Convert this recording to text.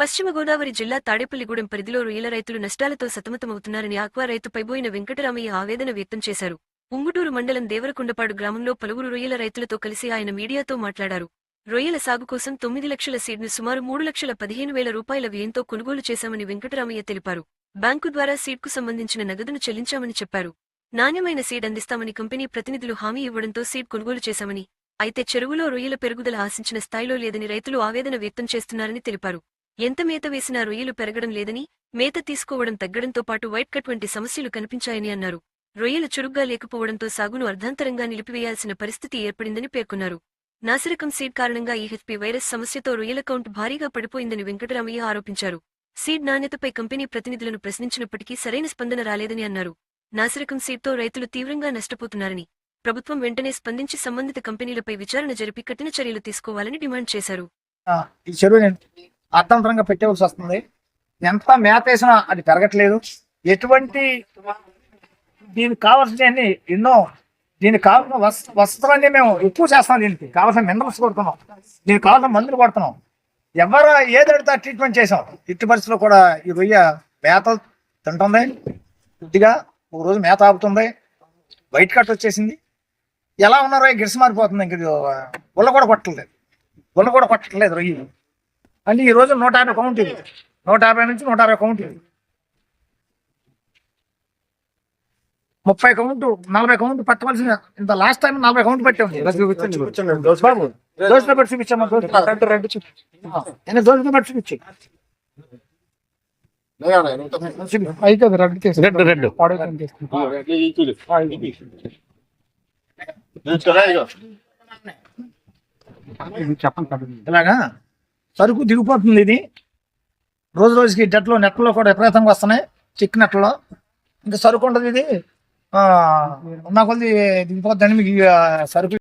పశ్చిమ గోదావరి జిల్లా తాడేపల్లిగూడెం పరిధిలో రొయ్యల రైతులు నష్టాలతో సతమతమవుతున్నారని ఆక్వా రైతు పైబోయిన వెంకటరామయ్య ఆవేదన వ్యక్తం చేశారు. ఉంగుటూరు మండలం దేవరకొండపాడు గ్రామంలో పలువురు రొయ్యల రైతులతో కలిసి ఆయన మీడియాతో మాట్లాడారు. రొయ్యల సాగు కోసం 9 లక్షల సీడ్ను సుమారు 3,15,000 రూపాయల వ్యయంతో కొనుగోలు చేశామని వెంకటరామయ్య తెలిపారు. బ్యాంకు ద్వారా సీడ్కు సంబంధించిన నగదును చెల్లించామని చెప్పారు. నాణ్యమైన సీడ్ అందిస్తామని కంపెనీ ప్రతినిధులు హామీ ఇవ్వడంతో సీడ్ కొనుగోలు చేశామని, అయితే చెరువులో రొయ్యల పెరుగుదల ఆశించిన స్థాయిలో లేదని రైతులు ఆవేదన వ్యక్తం చేస్తున్నారని తెలిపారు. ఎంత మేత వేసినా రొయ్యలు పెరగడం లేదని, మేత తీసుకోవడం తగ్గడంతో పాటు వైట్ కట్ వంటి సమస్యలు కనిపించాయని అన్నారు. రొయ్యలు చురుగ్గా లేకపోవడంతో సాగును అర్ధాంతరంగా నిలిపివేయాల్సిన పరిస్థితి ఏర్పడిందని పేర్కొన్నారు. నాసిరకం సీడ్ కారణంగా ఈ హెచ్పీ వైరస్ సమస్యతో రొయ్యల కౌంట్ భారీగా పడిపోయిందని వెంకటరామయ్య ఆరోపించారు. సీడ్ నాణ్యతపై కంపెనీ ప్రతినిధులను ప్రశ్నించినప్పటికీ సరైన స్పందన రాలేదని అన్నారు. నాసిరకం సీడ్తో రైతులు తీవ్రంగా నష్టపోతున్నారని, ప్రభుత్వం వెంటనే స్పందించి సంబంధిత కంపెనీలపై విచారణ జరిపి కఠిన చర్యలు తీసుకోవాలని డిమాండ్ చేశారు. అర్థంతరంగా పెట్టేవలసి వస్తుంది. ఎంత మేత వేసినా అది పెరగట్లేదు. ఎటువంటి దీనికి కావాల్సిన ఎన్నో దీనికి కావాల్సిన వస్త్రాన్ని మేము ఎక్కువ చేస్తాం. దీనికి కావాల్సిన మినరల్స్ కొడుతున్నాం, దీనికి కావాల్సిన మందులు కొడుతున్నాం. ఎవరు ఏదడితే ట్రీట్మెంట్ చేసాం. ఇట్టి పరిస్థితిలో కూడా ఈ రొయ్య మేత తింటుంది, కొద్దిగా ఒక రోజు మేత ఆపుతుంది, వైట్ కట్ వచ్చేసింది. ఎలా ఉన్నారో గిరిసి మారిపోతుంది. ఇంక గుల్ల కూడా కొట్టట్లేదు రొయ్య. అంటే ఈ రోజు 150 కౌంట్, ఇది 150 నుంచి 160 కౌంట్, 30 కౌంట్ 40 కౌంట్ పట్టవలసిన. ఇంత లాస్ట్ టైం 40 కౌంట్ పెట్టాము. దోశలో పెట్టి చూపించాము. దోశలో పెట్టి చూపించి ఇలాగా సరుకు దిగిపోతుంది. ఇది రోజు రోజుకి నెట్లో కూడా విపరీతంగా వస్తున్నాయి. చిక్ నెట్లో ఇంకా సరుకు ఉండదు. ఇది ఉన్న కొద్ది దిగిపోద్దని మీకు సరుకు